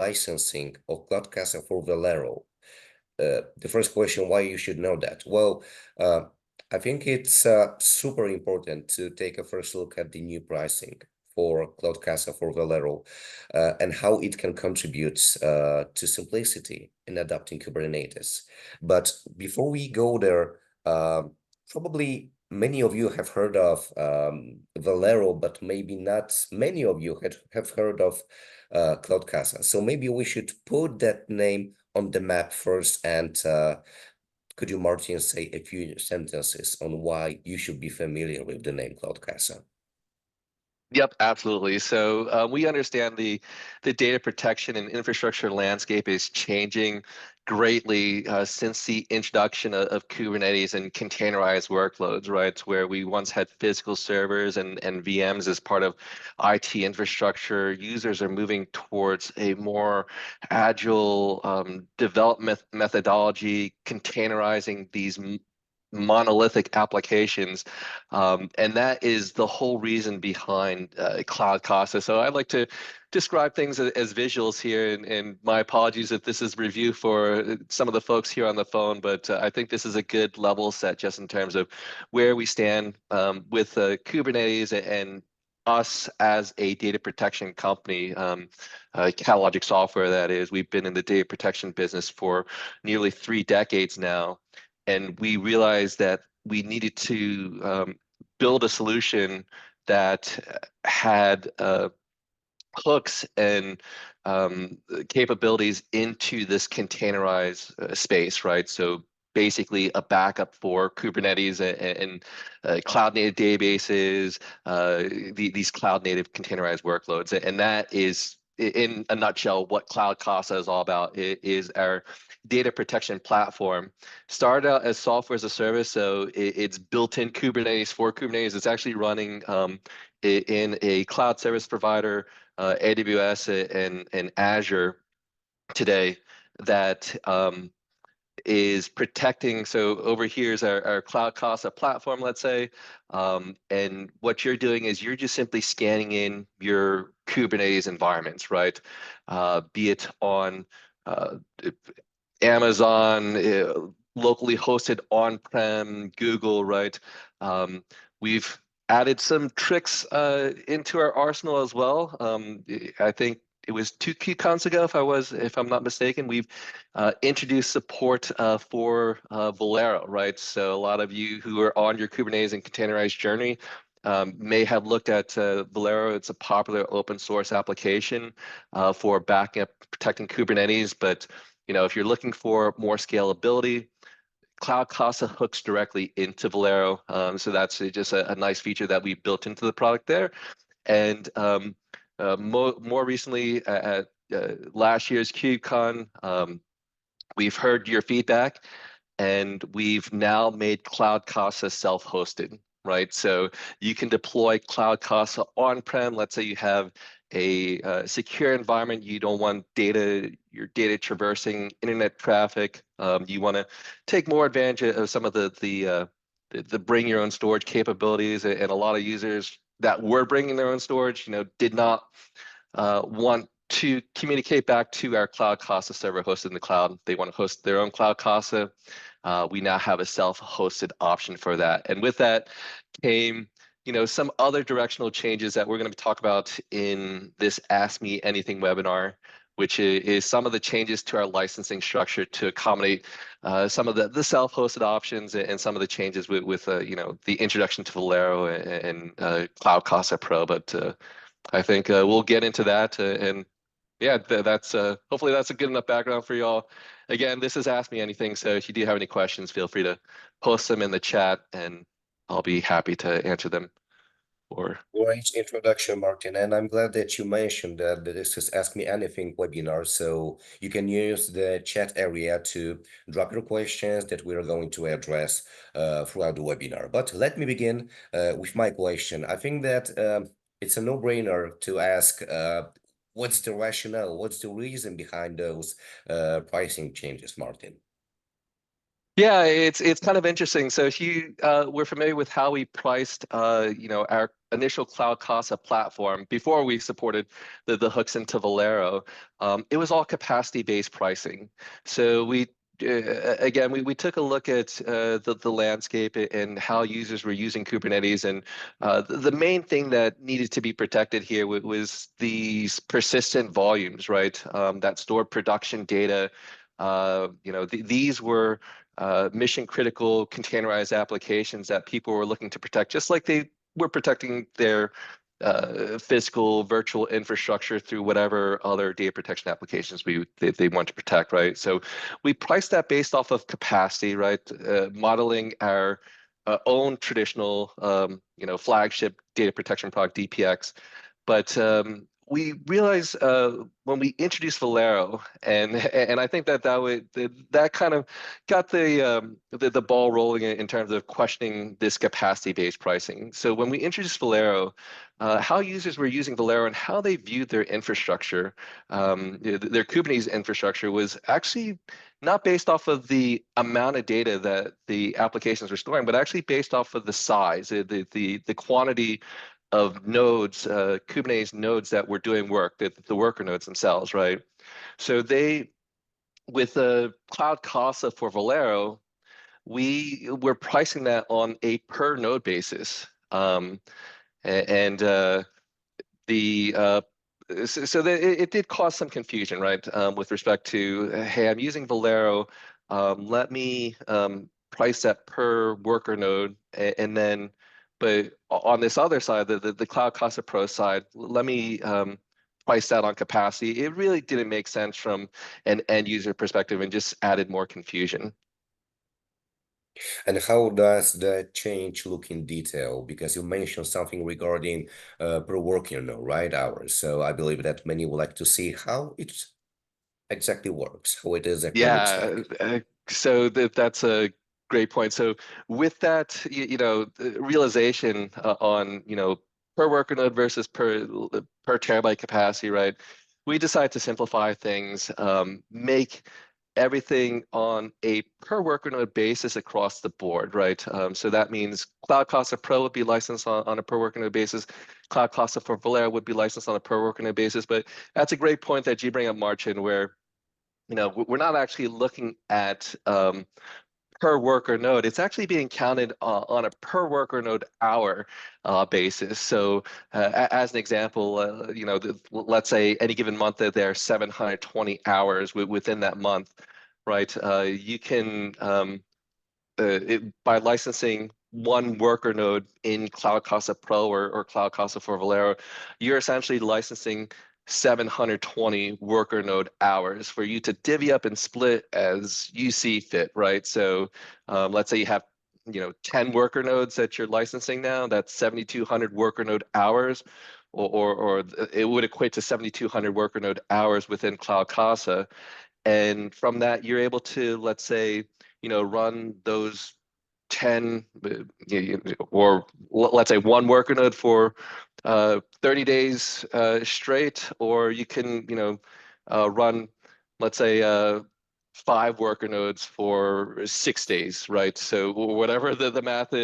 licensing of CloudCasa for Velero. The first question, why you should know that? Well, I think it's super important to take a first look at the new pricing for CloudCasa for Velero and how it can contribute to simplicity in adopting Kubernetes. But before we go there, probably many of you have heard of Velero, but maybe not many of you have heard of CloudCasa. So maybe we should put that name on the map first. And could you, Martin, say a few sentences on why you should be familiar with the name CloudCasa? Yep, absolutely. So we understand the data protection and infrastructure landscape is changing greatly since the introduction of Kubernetes and containerized workloads, right? Where we once had physical servers and VMs as part of IT infrastructure. Users are moving towards a more agile development methodology, containerizing these monolithic applications, and that is the whole reason behind CloudCasa. So I like to describe things as visuals here, and my apologies if this is review for some of the folks here on the phone, but I think this is a good level set just in terms of where we stand with Kubernetes and us as a data protection company, Catalogic Software, that is. We've been in the data protection business for nearly 3 decades now. And we realized that we needed to build a solution that had hooks and capabilities into this containerized space, right? So basically a backup for Kubernetes and cloud native databases, these cloud native containerized workloads. And that is, in a nutshell, what CloudCasa is all about. It is our data protection platform. Started out as software as a service, so it's built in Kubernetes for Kubernetes. It's actually running in a cloud service provider, AWS and Azure today, that is protecting. So over here is our CloudCasa platform, let's say. And what you're doing is you're just simply scanning in your Kubernetes environments, right? Be it on Amazon, locally hosted on-prem, Google, right? We've added some tricks into our arsenal as well. I think it was 2 KubeCons ago, if I'm not mistaken, we've introduced support for Velero, right? So a lot of you who are on your Kubernetes and containerized journey may have looked at Velero. It's a popular open source application for backing up, protecting Kubernetes. But if you're looking for more scalability, CloudCasa hooks directly into Velero. So that's just a nice feature that we built into the product there. And more recently, at last year's KubeCon, we've heard your feedback, and we've now made CloudCasa self-hosted, right? So you can deploy CloudCasa on-prem. Let's say you have a secure environment. You don't want your data traversing internet traffic. You want to take more advantage of some of the bring your own storage capabilities, and a lot of users that were bringing their own storage, did not want to communicate back to our CloudCasa server hosted in the cloud. They want to host their own CloudCasa. We now have a self-hosted option for that. And with that came, some other directional changes that we're going to talk about in this Ask Me Anything webinar, which is some of the changes to our licensing structure to accommodate some of the self-hosted options and some of the changes with the introduction to Velero and CloudCasa Pro. But I think we'll get into that, and yeah, that's hopefully that's a good enough background for y'all. Again, this is Ask Me Anything, so if you do have any questions, feel free to post them in the chat, and I'll be happy to answer them. Great introduction, Martin, and I'm glad that you mentioned that this is Ask Me Anything webinar, so you can use the chat area to drop your questions that we are going to address throughout the webinar. But let me begin with my question. I think that it's a no-brainer to ask what's the rationale, what's the reason behind those pricing changes, Martin? Yeah, it's kind of interesting. So if you we're familiar with how we priced our initial CloudCasa platform before we supported the hooks into Velero, it was all capacity-based pricing. So again we took a look at the landscape and how users were using Kubernetes, and the main thing that needed to be protected here was these persistent volumes, right? That stored production data. These were mission critical containerized applications that people were looking to protect, just like they were protecting their physical virtual infrastructure through whatever other data protection applications they want to protect, right? So we priced that based off of capacity, right? Modeling our own traditional, flagship data protection product, DPX. But we realized when we introduced Velero, and I think that kind of got the ball rolling in terms of questioning this capacity-based pricing. So when we introduced Velero, how users were using Velero and how they viewed their infrastructure, their Kubernetes infrastructure was actually not based off of the amount of data that the applications were storing, but actually based off of the size, the quantity of nodes, Kubernetes nodes that were doing work, the worker nodes themselves, right? So with the Cloud Casa for Velero, we were pricing that on a per node basis. And the so that it did cause some confusion, right? With respect to, hey, I'm using Velero, let me price that per worker node, and then, but on this other side, the Cloud Casa Pro side, let me price that on capacity. It really didn't make sense from an end user perspective and just added more confusion. And how does that change look in detail? Because you mentioned something regarding per working node, right? Hours. So I believe that many would like to see how it exactly works, how it exactly looks Yeah, like. so that's a great point. So with that, the realization on, per worker node versus per terabyte capacity, right? We decided to simplify things, make everything on a per worker node basis across the board, right? So that means Cloud Casa Pro would be licensed on a per worker node basis. Cloud Casa for Valera would be licensed on a per worker node basis. But that's a great point that you bring up, Martin, where we're not actually looking at per worker node. It's actually being counted on a per worker node hour basis. So, as an example, let's say any given month that there are 720 hours within that month, right? You can by licensing one worker node in Cloud Casa Pro or Cloud Casa for Velero, you're essentially licensing 720 worker node hours for you to divvy up and split as you see fit, right? So let's say you have 10 worker nodes that you're licensing now, that's 7,200 worker node hours, or it would equate to 7,200 worker node hours within Cloud Casa. And from that, you're able to, let's say, run those 10 or let's say one worker node for 30 days straight, or you can, run, let's say, five worker nodes for 6 days, right? So whatever the math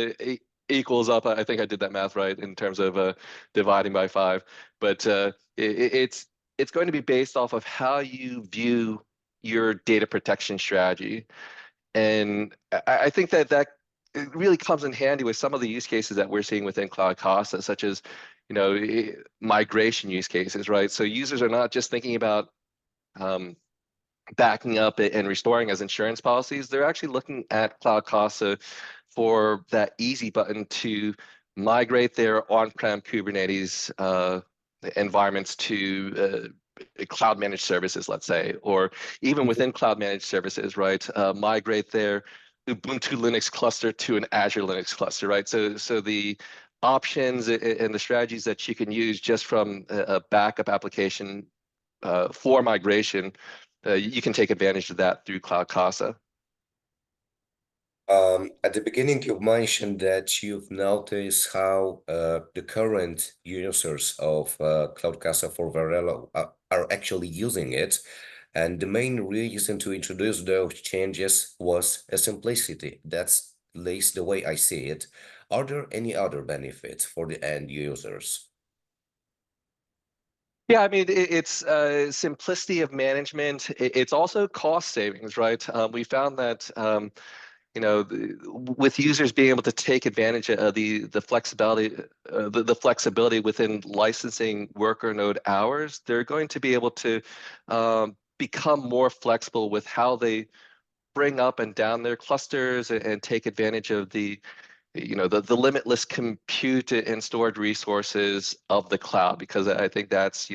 equals up, I think I did that math right in terms of dividing by five. But it's going to be based off of how you view your data protection strategy. And I think that it really comes in handy with some of the use cases that we're seeing within Cloud Costa, such as, migration use cases, right? So users are not just thinking about um, backing up and restoring as insurance policies. They're actually looking at Cloud Casa for that easy button to migrate their on-prem Kubernetes environments to cloud managed services, let's say, or even Mhm. within cloud managed services, right? Migrate their Ubuntu Linux cluster to an Azure Linux cluster, right? So the options and the strategies that you can use just from a backup application for migration, you can take advantage of that through Cloud Casa. At the beginning, you mentioned that you've noticed how the current users of Cloud Casa for Varelo are actually using it. And the main reason to introduce those changes was a simplicity. That's at least the way I see it. Are there any other benefits for the end users? Yeah, I mean, it's simplicity of management. It's also cost savings, right? We found that with users being able to take advantage of the flexibility, the flexibility within licensing worker node hours, they're going to be able to become more flexible with how they bring up and down their clusters and take advantage of the limitless compute and stored resources of the cloud, because I think that's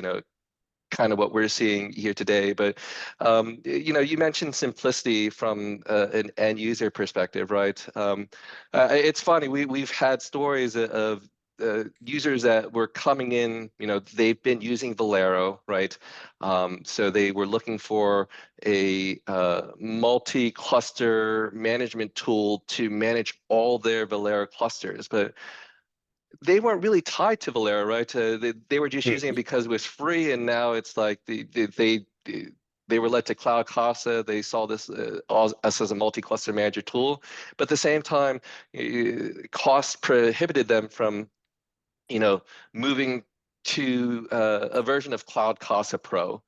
kind of what we're seeing here today. But you mentioned simplicity from an end user perspective, right? It's funny, we've had stories of users that were coming in, they've been using Velero, right? So they were looking for a multi-cluster management tool to manage all their Velero clusters, but they weren't really tied to Velero, right? They were just using it Mhm. because it was free, and now it's like they were led to CloudCasa. They saw this us as a multi-cluster manager tool, but at the same time, costs prohibited them from you know, moving to a version of CloudCasa Pro,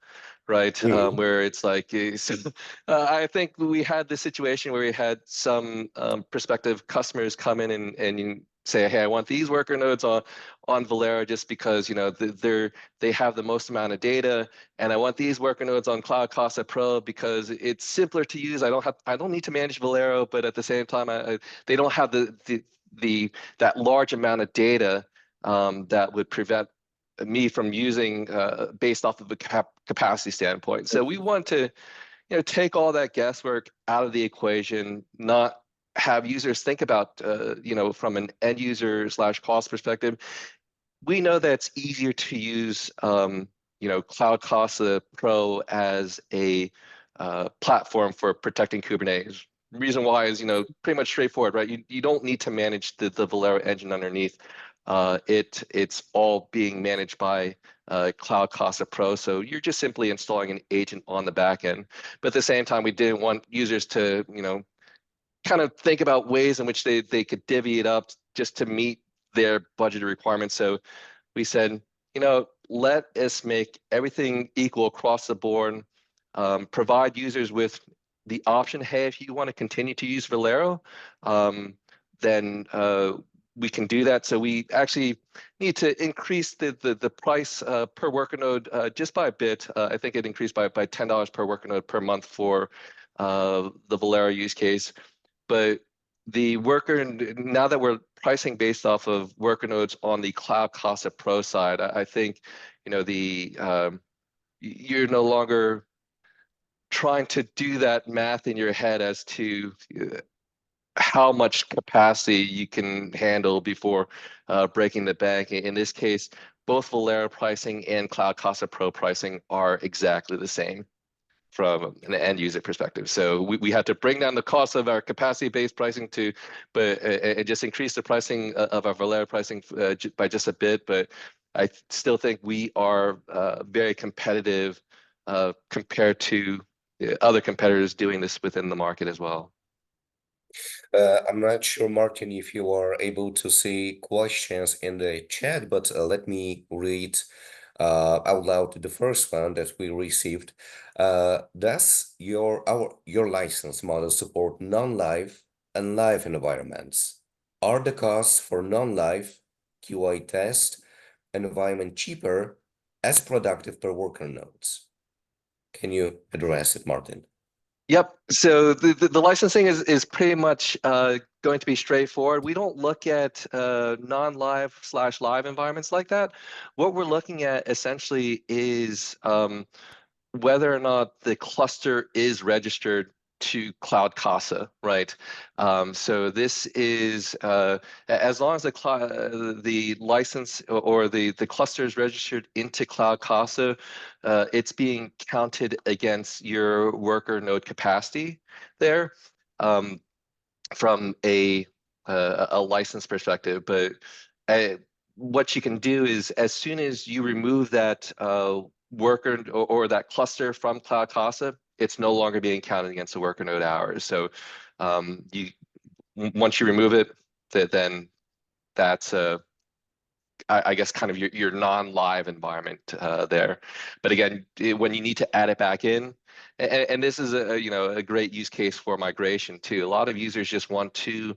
right? Mhm. Where it's like, so I think we had this situation where we had some prospective customers come in and you say, hey, I want these worker nodes on Velero just because they have the most amount of data, and I want these worker nodes on CloudCasa Pro because it's simpler to use. I don't need to manage Velero, but at the same time, they don't have the that large amount of data that would prevent me from using based off of a capacity standpoint. So we want to, take all that guesswork out of the equation, not have users think about, from an end user slash cost perspective. We know that it's easier to use, Cloud Casa Pro as a platform for protecting Kubernetes. Reason why is, pretty much straightforward, right? You don't need to manage the Velero engine underneath. It's all being managed by Cloud Casa Pro, so you're just simply installing an agent on the back end. But at the same time, we didn't want users to, kind of think about ways in which they could divvy it up just to meet their budget requirements. So we said, let us make everything equal across the board, provide users with the option, hey, if you want to continue to use Velero, then we can do that. So we actually need to increase the price per worker node just by a bit. I think it increased by $10 per worker node per month for the Velero use case. But the worker, now that we're pricing based off of worker nodes on the Cloud Casa Pro side, I think, you're no longer trying to do that math in your head as to how much capacity you can handle before breaking the bank. In this case, both Velero pricing and Cloud Casa Pro pricing are exactly the same from an end user perspective. So we had to bring down the cost of our capacity-based pricing but and just increase the pricing of our Velero pricing by just a bit. But I still think we are very competitive compared to other competitors doing this within the market as well. I'm not sure, Martin, if you are able to see questions in the chat, but let me read out loud the first one that we received. Does your license model support non-live and live environments? Are the costs for non-live QA test environment cheaper as productive per worker nodes? Can you address it, Martin? Yep. So the licensing is pretty much going to be straightforward. We don't look at non-live slash live environments like that. What we're looking at essentially is whether or not the cluster is registered to Cloud Casa, right? So this is as long as the license or the cluster is registered into Cloud Casa, it's being counted against your worker node capacity there um, from a license perspective. But uh, what you can do is as soon as you remove that worker or that cluster from CloudCasa, it's no longer being counted against the worker node hours. So you once you remove it, then that's I guess kind of your non-live environment there. But again, when you need to add it back in, and this is a great use case for migration too. A lot of users just want to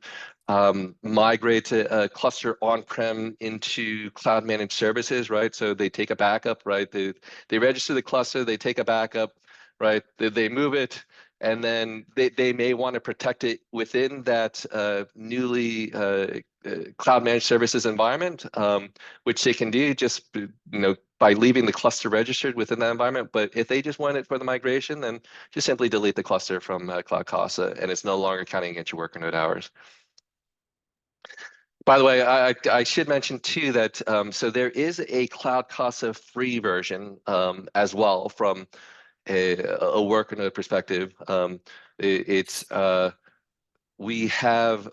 migrate to a cluster on-prem into cloud managed services, right? So they take a backup, right? They register the cluster, they take a backup, right? They move it, and then they may want to protect it within that newly cloud managed services environment, which they can do just by leaving the cluster registered within that environment. But if they just want it for the migration, then just simply delete the cluster from CloudCasa, and it's no longer counting against your worker node hours. By the way, I should mention too that so there is a CloudCasa free version as well from a worker node perspective. It's we have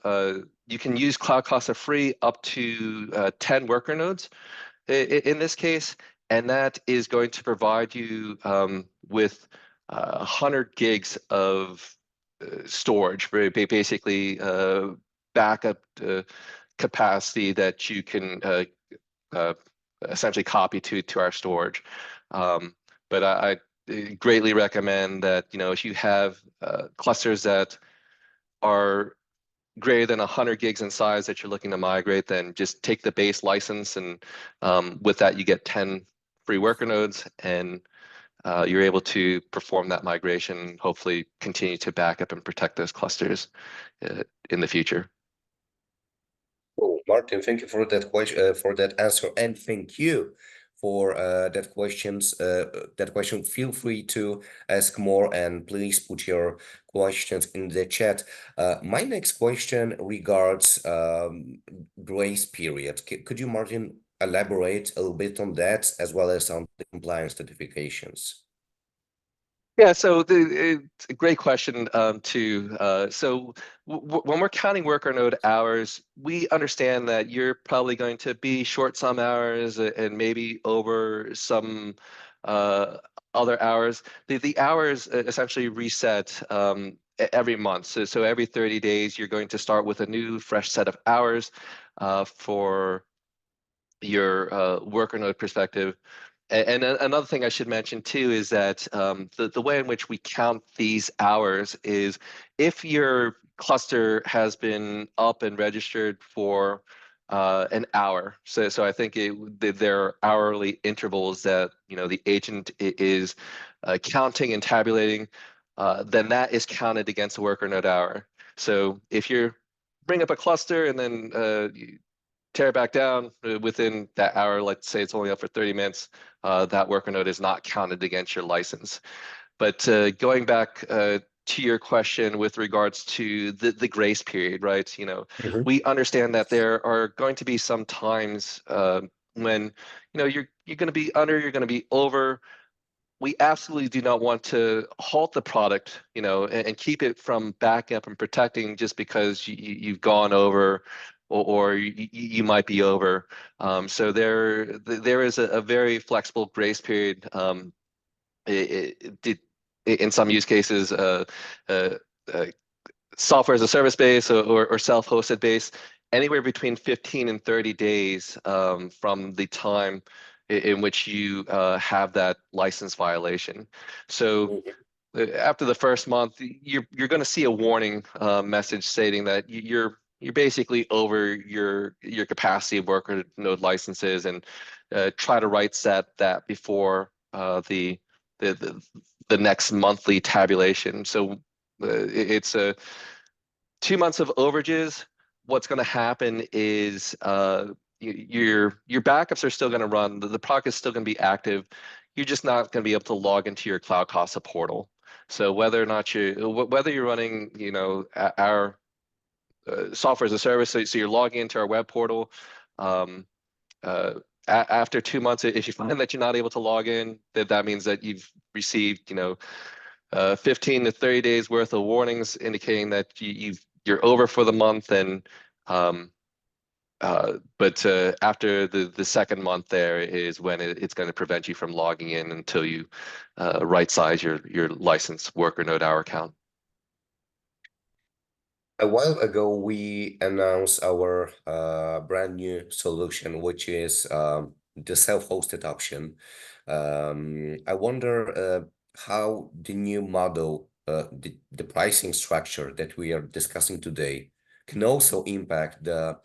you can use CloudCasa free up to 10 worker nodes in this case, and that is going to provide you with 100 gigs of storage, basically backup capacity that you can uh, essentially copy to our storage. But I greatly recommend that if you have clusters that are greater than 100 gigs in size that you're looking to migrate, then just take the base license, and with that you get 10 free worker nodes, and you're able to perform that migration, hopefully continue to back up and protect those clusters in the future. Oh, Martin, thank you for that question, for that answer, and thank you for that question. Feel free to ask more, and please put your questions in the chat. My next question regards grace period. Could you, Martin, elaborate a little bit on that as well as on the compliance certifications? Yeah, so it's a great question too. So when we're counting worker node hours, we understand that you're probably going to be short some hours and maybe over some uh, other hours. The hours essentially reset every month. So every 30 days, you're going to start with a new fresh set of hours for your worker node perspective. And another thing I should mention too is that the way in which we count these hours is if your cluster has been up and registered for an hour. So I think there are hourly intervals that the agent is counting and tabulating. Then that is counted against the worker node hour. So if you bring up a cluster and then tear it back down within that hour, let's say it's only up for 30 minutes, that worker node is not counted against your license. But going back to your question with regards to the grace period, right? Mhm. We understand that there are going to be some times when you're going to be under, you're going to be over. We absolutely do not want to halt the product, and keep it from backup and protecting just because you've gone over or you might be over. So there is a very flexible grace period. In some use cases, uh, uh, software as a service base or self-hosted base, anywhere between 15 and 30 days from the time in which you have that license violation. So after the first month, you're going to see a warning message stating that you're basically over your capacity of worker node licenses, and try to right set that before the the next monthly tabulation. So it's a 2 months of overages. What's going to happen is your backups are still going to run. The product is still going to be active. You're just not going to be able to log into your CloudCasa portal. So whether or not whether you're running, our software as a service, so you're logging into our web portal. Um, After 2 months, if you find that you're not able to log in, that means that you've received, 15 to 30 days worth of warnings indicating that you're over for the month, and But after the second month there is when it's going to prevent you from logging in until you right size your license worker node hour count. A while ago, we announced our brand new solution, which is the self-hosted option. I wonder how the new model, the pricing structure that we are discussing today, can also impact the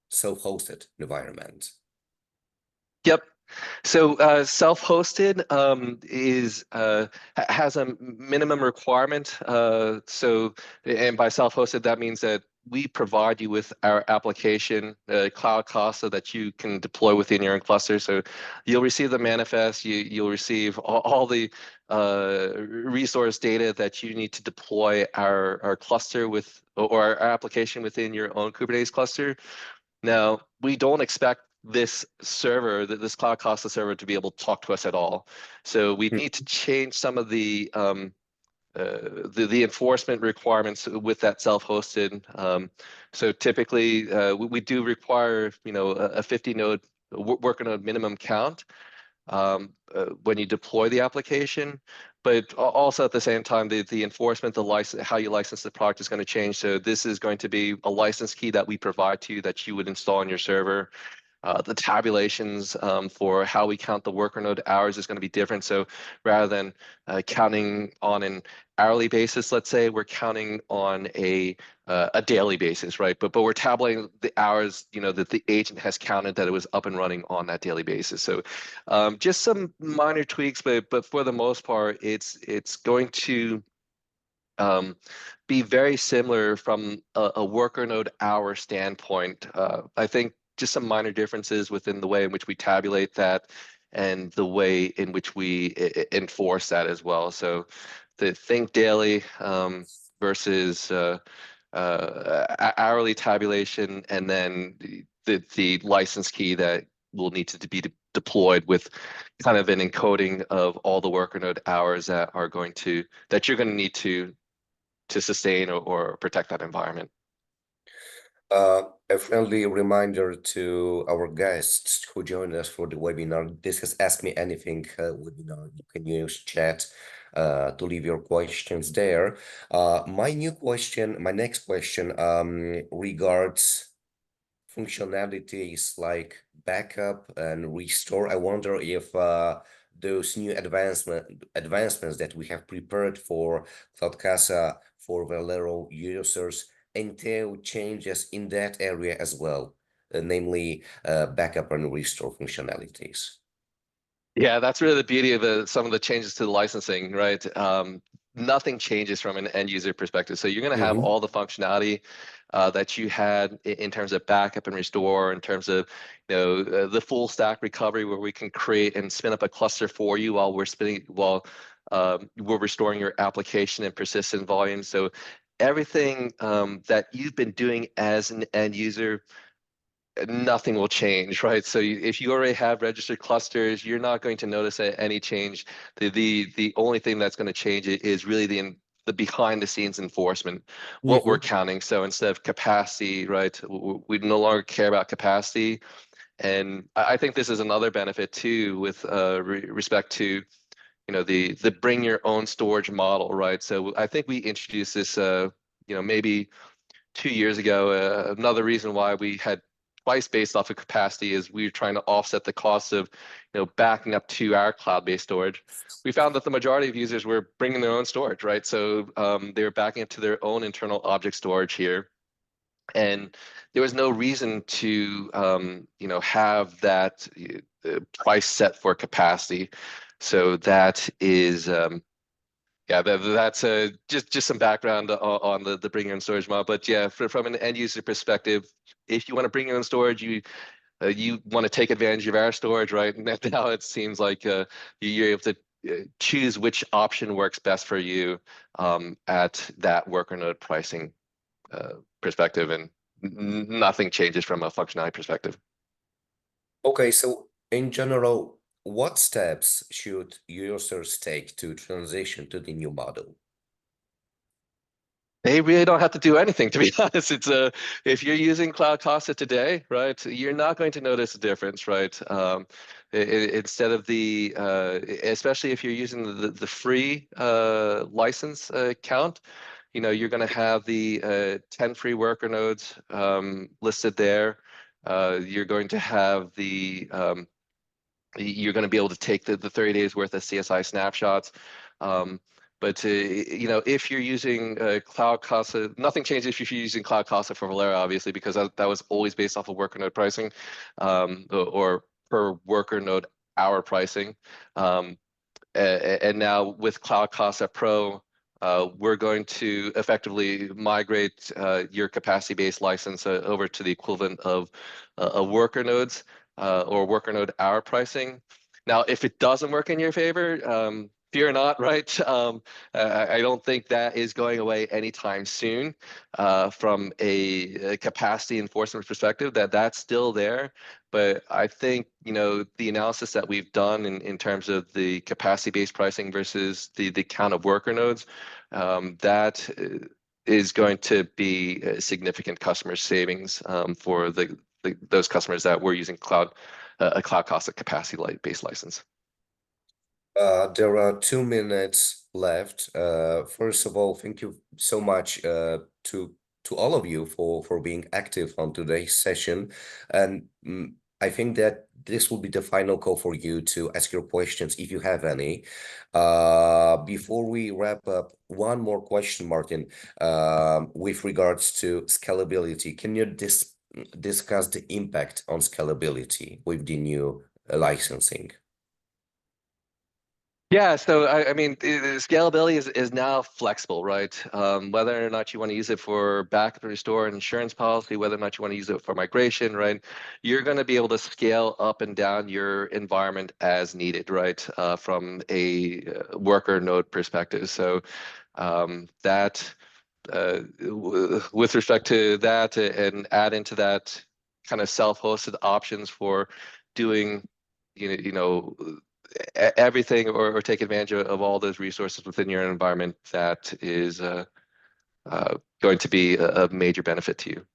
self-hosted environment. Yep. So self-hosted is has a minimum requirement. And by self-hosted, that means that we provide you with our application, CloudCasa, that you can deploy within your own cluster. So you'll receive the manifest, you'll receive all the resource data that you need to deploy our cluster with, or our application within your own Kubernetes cluster. Now, we don't expect this server, this CloudCasa server, to be able to talk to us at all. So we need to change some of the enforcement requirements with that self-hosted. So typically, we do require, a 50 node worker node minimum count when you deploy the application. But also at the same time, the enforcement, the license, how you license the product is going to change. So this is going to be a license key that we provide to you that you would install on your server. The tabulations for how we count the worker node hours is going to be different. So rather than counting on an hourly basis, let's say, we're counting on a daily basis, right? But we're tabulating the hours, that the agent has counted that it was up and running on that daily basis. So just some minor tweaks, but for the most part, it's going to be very similar from a worker node hour standpoint. I think just some minor differences within the way in which we tabulate that and the way in which we enforce that as well. So the think daily versus hourly tabulation, and then the license key that will need to be deployed with kind of an encoding of all the worker node hours that you're going to need to sustain or protect that environment. A friendly reminder to our guests who joined us for the webinar. This is Ask Me Anything webinar. You can use chat to leave your questions there. My next question regards functionalities like backup and restore. I wonder if those new advancements that we have prepared for CloudCasa for Velero users entail changes in that area as well, namely backup and restore functionalities. Yeah, that's really the beauty of some of the changes to the licensing, right? Nothing changes from an end user perspective. So you're going to have Mm-hmm. all the functionality that you had in terms of backup and restore, in terms of the full stack recovery, where we can create and spin up a cluster for you while we're restoring your application and persistent volume. So everything that you've been doing as an end user, nothing will change, right? So if you already have registered clusters, you're not going to notice any change. The only thing that's going to change it is really the behind the scenes enforcement, what we're Mm-hmm. counting. So instead of capacity, right, we no longer care about capacity. And I think this is another benefit too, with respect to the bring your own storage model, right? So I think we introduced this maybe 2 years ago. Another reason why we had twice based off of capacity is we were trying to offset the cost of backing up to our cloud-based storage. We found that the majority of users were bringing their own storage, right? So they were backing up to their own internal object storage here. And there was no reason to have that price set for capacity. So that is yeah, that's just some background on the bring your own storage model. But yeah, from an end user perspective, if you want to bring your own storage, you want to take advantage of our storage, right? And now it seems like you're able to choose which option works best for you at that worker node pricing perspective, and nothing changes from a functionality perspective. Okay, so in general, what steps should users take to transition to the new model? They really don't have to do anything, to be honest. It's a If you're using CloudCasa today, right, you're not going to notice a difference, right? Instead of especially if you're using the free license account, you're going to have the 10 free worker nodes listed there. You're going to have you're going to be able to take the 30 days worth of CSI snapshots. Um, but if you're using Cloud Casa, nothing changes if you're using Cloud Casa for Velero, obviously, because that was always based off of worker node pricing, or per worker node hour pricing. Um, and now with Cloud Casa Pro, we're going to effectively migrate your capacity-based license over to the equivalent of a worker nodes or worker node hour pricing. Now, if it doesn't work in your favor, fear not, right? I don't think that is going away anytime soon. From a capacity enforcement perspective, that's still there. But I think, the analysis that we've done in terms of the capacity-based pricing versus the count of worker nodes, that is going to be a significant customer savings for those customers that were using a cloud cost of capacity based license. There are 2 minutes left. First of all, thank you so much to all of you for being active on today's session, and I think that this will be the final call for you to ask your questions if you have any. Before we wrap up, one more question, Martin, with regards to scalability. Can you discuss the impact on scalability with the new licensing? Yeah, so I mean, scalability is now flexible, right? Whether or not you want to use it for backup and restore and insurance policy, whether or not you want to use it for migration, right? You're going to be able to scale up and down your environment as needed, right? From a worker node perspective. So that with respect to that, and add into that kind of self-hosted options for doing, you know, everything, or take advantage of all those resources within your environment, that is going to be a major benefit to you.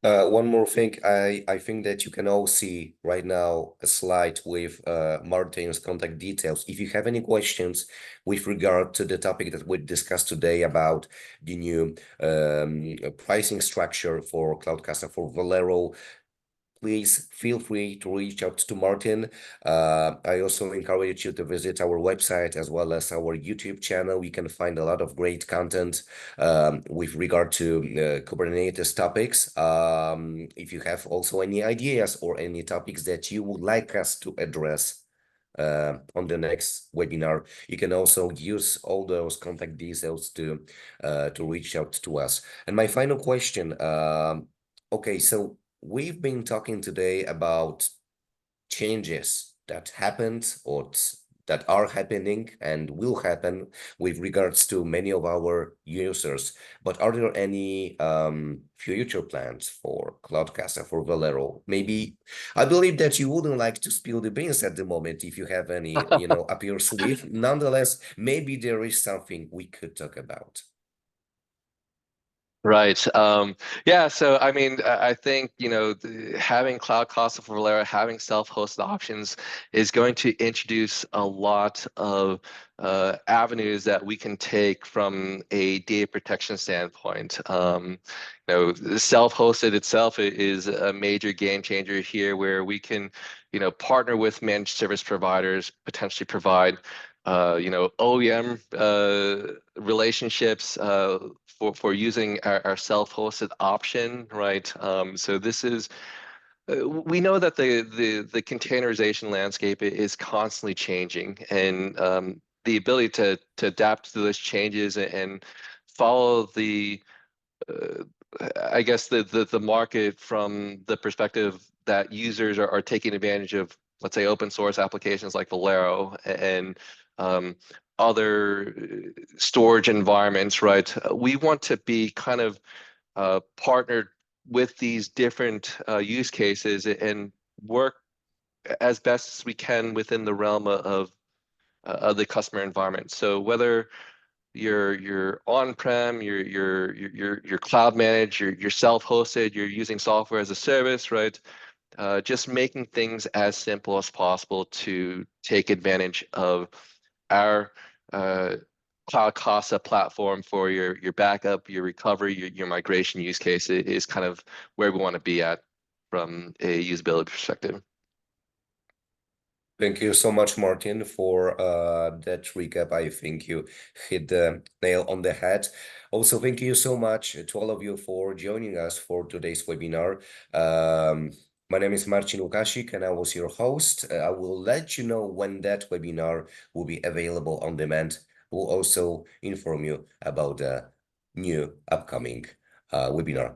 One more thing, I think that you can all see right now a slide with Martin's contact details. If you have any questions with regard to the topic that we discussed today about the new pricing structure for CloudCasa for Velero, please feel free to reach out to Martin. I also encourage you to visit our website as well as our YouTube channel. You can find a lot of great content with regard to Kubernetes topics. If you have also any ideas or any topics that you would like us to address on the next webinar, you can also use all those contact details to reach out to us. And my final question, okay, so we've been talking today about changes that happened or that are happening and will happen with regards to many of our users. But are there any future plans for CloudCasa, for Velero? Maybe I believe that you wouldn't like to spill the beans at the moment if you have any, up your sleeve. Nonetheless, maybe there is something we could talk about. Right. Yeah. So, I mean, I think, having Cloud Cost for Valera, having self-hosted options is going to introduce a lot of avenues that we can take from a data protection standpoint. Self-hosted itself is a major game changer here, where we can, partner with managed service providers, potentially provide OEM relationships for using our self-hosted option, right? So this is we know that the containerization landscape is constantly changing, and the ability to adapt to those changes and follow uh, I guess the market from the perspective that users are taking advantage of, let's say, open source applications like Velero and other storage environments, right? We want to be kind of partnered with these different use cases and work as best as we can within the realm of the customer environment. So whether your on-prem, your cloud managed, your self-hosted, you're using software as a service, right? Just making things as simple as possible to take advantage of our CloudCasa platform for your backup, your recovery, your migration use case is kind of where we want to be at from a usability perspective. Thank you so much, Martin, for that recap. I think you hit the nail on the head. Also, thank you so much to all of you for joining us for today's webinar. My name is Marcin Łukasik, and I was your host. I will let you know when that webinar will be available on demand. We'll also inform you about the new upcoming webinar.